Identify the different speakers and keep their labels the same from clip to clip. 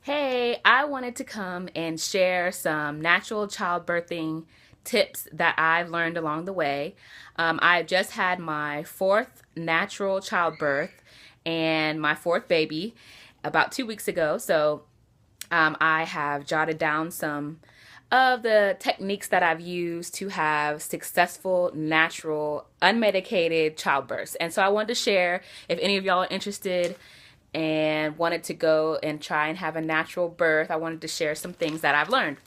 Speaker 1: Hey, I wanted to come and share some natural childbirthing tips that I've learned along the way. I just had my fourth natural childbirth and my fourth baby about 2 weeks ago. So I have jotted down some of the techniques that I've used to have successful, natural, unmedicated childbirths. And so I wanted to share if any of y'all are interested and wanted to go and try and have a natural birth. I wanted to share some things that I've learned.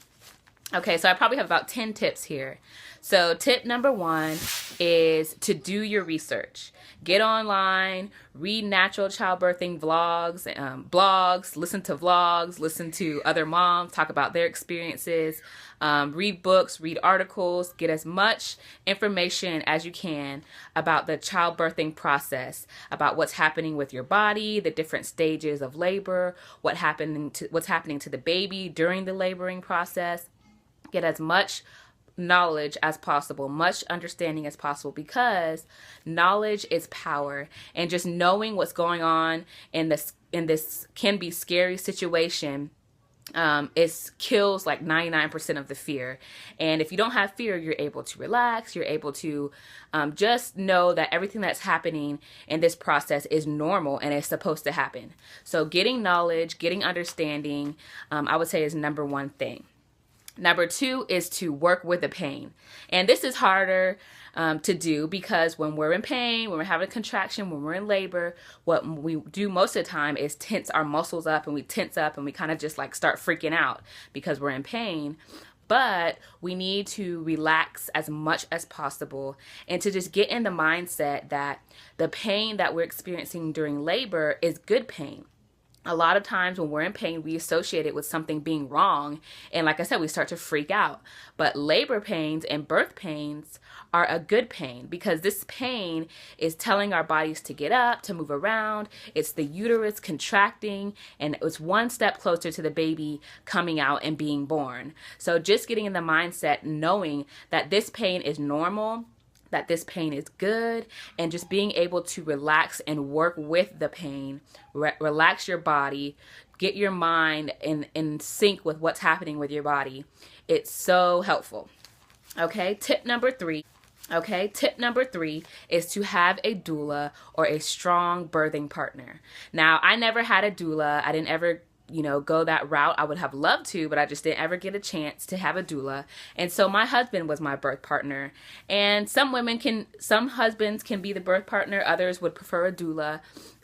Speaker 1: Okay, so I probably have about 10 tips here. So, tip number one is to do your research. Get online, read natural childbirthing blogs, listen to vlogs, listen to other moms talk about their experiences, read books, read articles, get as much information as you can about the childbirthing process, about what's happening with your body, the different stages of labor, what's happening to the baby during the laboring process. Get as much knowledge as possible, much understanding as possible, because knowledge is power. And just knowing what's going on in this can be scary situation it kills like 99% of the fear. And if you don't have fear, you're able to relax. You're able to just know that everything that's happening in this process is normal and it's supposed to happen. So getting knowledge, getting understanding, I would say is number one thing. Number two is to work with the pain. And this is harder to do because when we're in pain, when we're having a contraction, when we're in labor, what we do most of the time is tense our muscles up, and we tense up and we kind of just like start freaking out because we're in pain. But we need to relax as much as possible and to just get in the mindset that the pain that we're experiencing during labor is good pain. A lot of times when we're in pain, we associate it with something being wrong. And like I said, we start to freak out. But labor pains and birth pains are a good pain because this pain is telling our bodies to get up, to move around. It's the uterus contracting, and it's one step closer to the baby coming out and being born. So just getting in the mindset, knowing that this pain is normal, that this pain is good, and just being able to relax and work with the pain, relax your body, get your mind in sync with what's happening with your body. It's so helpful. Tip number three is to have a doula or a strong birthing partner. Now, I never had a doula. I didn't ever go that route. I would have loved to, but I just didn't ever get a chance to have a doula. And so my husband was my birth partner. And some husbands can be the birth partner. Others would prefer a doula.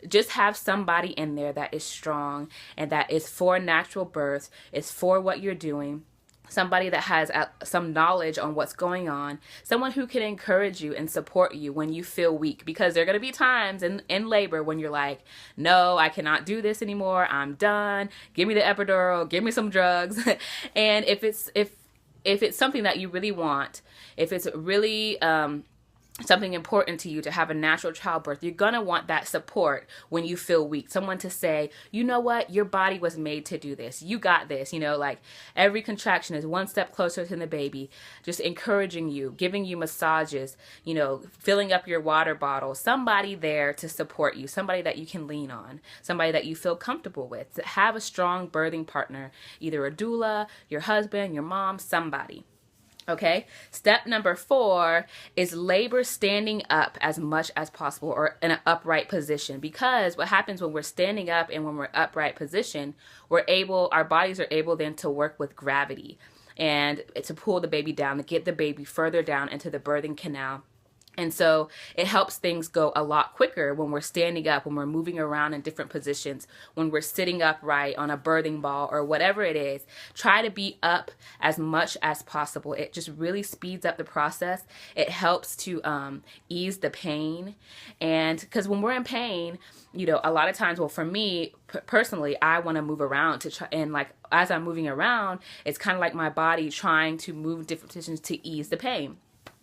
Speaker 1: Just have somebody in there that is strong and that is for natural birth, is for what you're doing. Somebody that has some knowledge on what's going on, someone who can encourage you and support you when you feel weak, because there are going to be times in labor when you're like, no, I cannot do this anymore. I'm done. Give me the epidural. Give me some drugs. And if it's something that you really want, if it's really something important to you to have a natural childbirth, you're going to want that support when you feel weak. Someone to say, you know what, your body was made to do this. You got this. Like every contraction is one step closer to the baby. Just encouraging you, giving you massages, filling up your water bottle. Somebody there to support you, somebody that you can lean on, somebody that you feel comfortable with. Have a strong birthing partner, either a doula, your husband, your mom, somebody. Step number 4 is labor standing up as much as possible, or in an upright position, because what happens when we're standing up and when we're upright position, our bodies are able then to work with gravity and to pull the baby down, to get the baby further down into the birthing canal. And so it helps things go a lot quicker when we're standing up, when we're moving around in different positions, when we're sitting upright on a birthing ball or whatever it is. Try to be up as much as possible. It just really speeds up the process. It helps to ease the pain. And because when we're in pain, a lot of times, well, for me personally, I want to move around to try, and like as I'm moving around, it's kind of like my body trying to move different positions to ease the pain.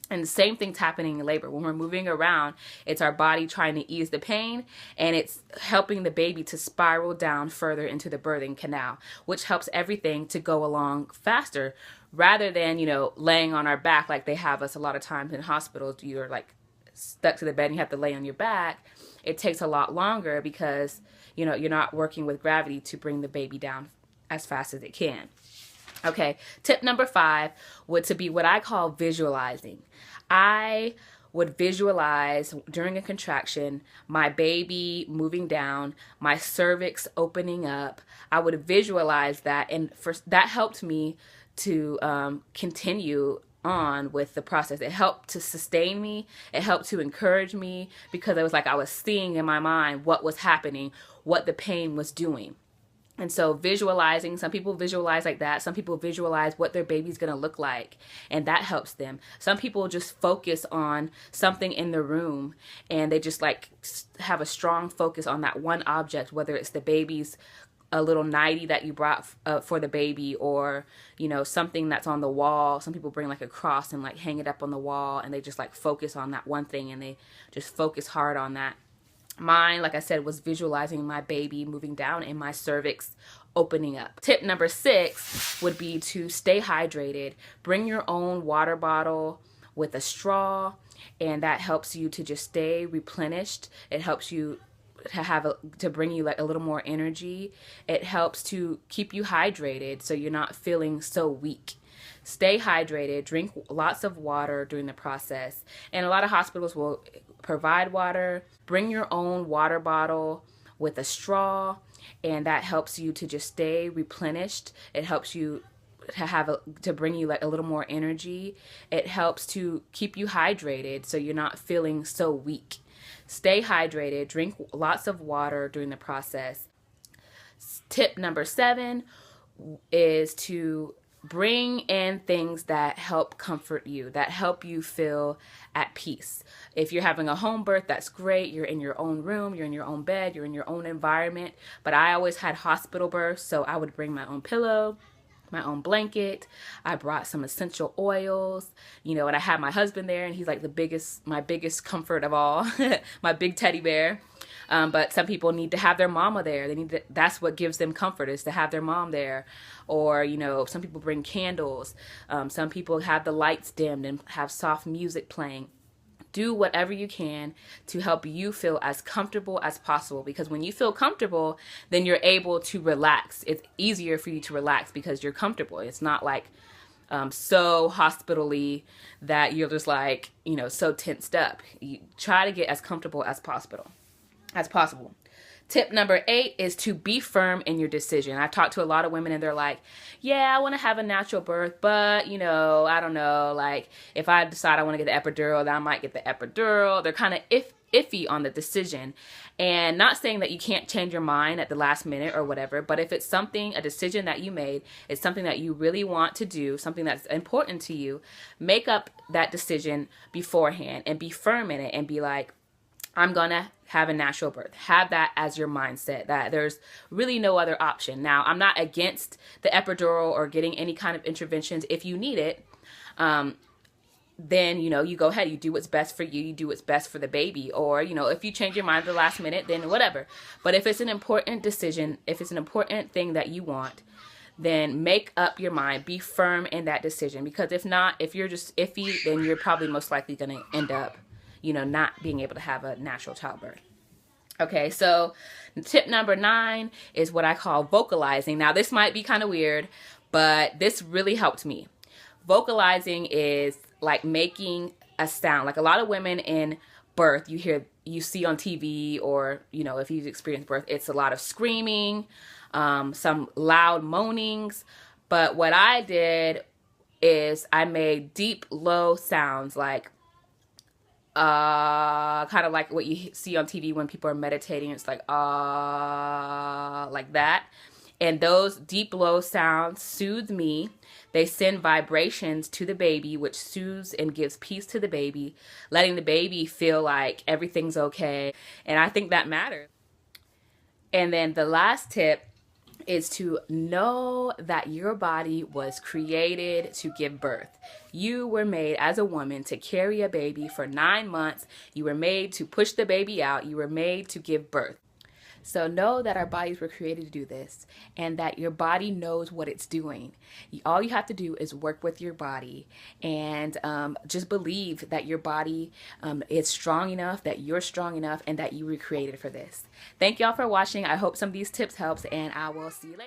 Speaker 1: And the same thing's happening in labor. When we're moving around, it's our body trying to ease the pain, and it's helping the baby to spiral down further into the birthing canal, which helps everything to go along faster rather than, laying on our back like they have us a lot of times in hospitals. You're like stuck to the bed and you have to lay on your back. It takes a lot longer because, you're not working with gravity to bring the baby down as fast as it can. Okay, tip number 5 would to be what I call visualizing. I would visualize during a contraction my baby moving down, my cervix opening up. I would visualize that, and that helped me to continue on with the process. It helped to sustain me. It helped to encourage me, because it was like I was seeing in my mind what was happening, what the pain was doing. And so visualizing, some people visualize like that. Some people visualize what their baby's going to look like, and that helps them. Some people just focus on something in the room, and they just like have a strong focus on that one object, whether it's the baby's a little nightie that you brought for the baby, or, you know, something that's on the wall. Some people bring like a cross and like hang it up on the wall, and they just like focus on that one thing, and they just focus hard on that. Mine, like I said, was visualizing my baby moving down and my cervix opening up. Tip number 6 would be to stay hydrated. Bring your own water bottle with a straw, and that helps you to just stay replenished. It helps you to bring you like a little more energy. It helps to keep you hydrated so you're not feeling so weak. Stay hydrated, drink lots of water during the process. And a lot of hospitals will provide water. Bring your own water bottle with a straw, and that helps you to just stay replenished. It helps you to bring you like a little more energy. It helps to keep you hydrated so you're not feeling so weak. Stay hydrated, drink lots of water during the process. Tip number 7 is to bring in things that help comfort you, that help you feel at peace. If you're having a home birth, that's great. You're in your own room, you're in your own bed, you're in your own environment. But I always had hospital births, so I would bring my own pillow, my own blanket. I brought some essential oils, you know, and I had my husband there, and he's like my biggest comfort of all, my big teddy bear. But some people need to have their mama there. That's what gives them comfort, is to have their mom there. Or, you know, some people bring candles. Some people have the lights dimmed and have soft music playing. Do whatever you can to help you feel as comfortable as possible, because when you feel comfortable, then you're able to relax. It's easier for you to relax because you're comfortable. It's not like so hospital-y that you're just like, you know, so tensed up. You try to get as comfortable as possible. Tip number 8 is to be firm in your decision. I've talked to a lot of women, and they're like, yeah, I want to have a natural birth, but, you know, I don't know, like, if I decide I want to get the epidural, then I might get the epidural. They're kind of iffy on the decision. And not saying that you can't change your mind at the last minute or whatever, but if it's a decision that you made, it's something that you really want to do, something that's important to you, make up that decision beforehand and be firm in it and be like, I'm going to have a natural birth. Have that as your mindset, that there's really no other option. Now, I'm not against the epidural or getting any kind of interventions. If you need it, then, you know, you go ahead, you do what's best for you, you do what's best for the baby. Or, you know, if you change your mind at the last minute, then whatever. But if it's an important decision, if it's an important thing that you want, then make up your mind, be firm in that decision. Because if not, if you're just iffy, then you're probably most likely going to end up, you know, not being able to have a natural childbirth. Okay, so tip number 9 is what I call vocalizing. Now, this might be kind of weird, but this really helped me. Vocalizing is like making a sound. Like a lot of women in birth, you see on TV, or, you know, if you've experienced birth, it's a lot of screaming, some loud moanings. But what I did is I made deep, low sounds, like kind of like what you see on TV when people are meditating. It's like like that. And those deep, low sounds soothe me. They send vibrations to the baby, which soothes and gives peace to the baby, letting the baby feel like everything's okay. And I think that matters. And then the last tip is to know that your body was created to give birth. You were made as a woman to carry a baby for 9 months. You were made to push the baby out. You were made to give birth. So know that our bodies were created to do this, and that your body knows what it's doing. All you have to do is work with your body, and just believe that your body is strong enough, that you're strong enough, and that you were created for this. Thank y'all for watching. I hope some of these tips helps, and I will see you later.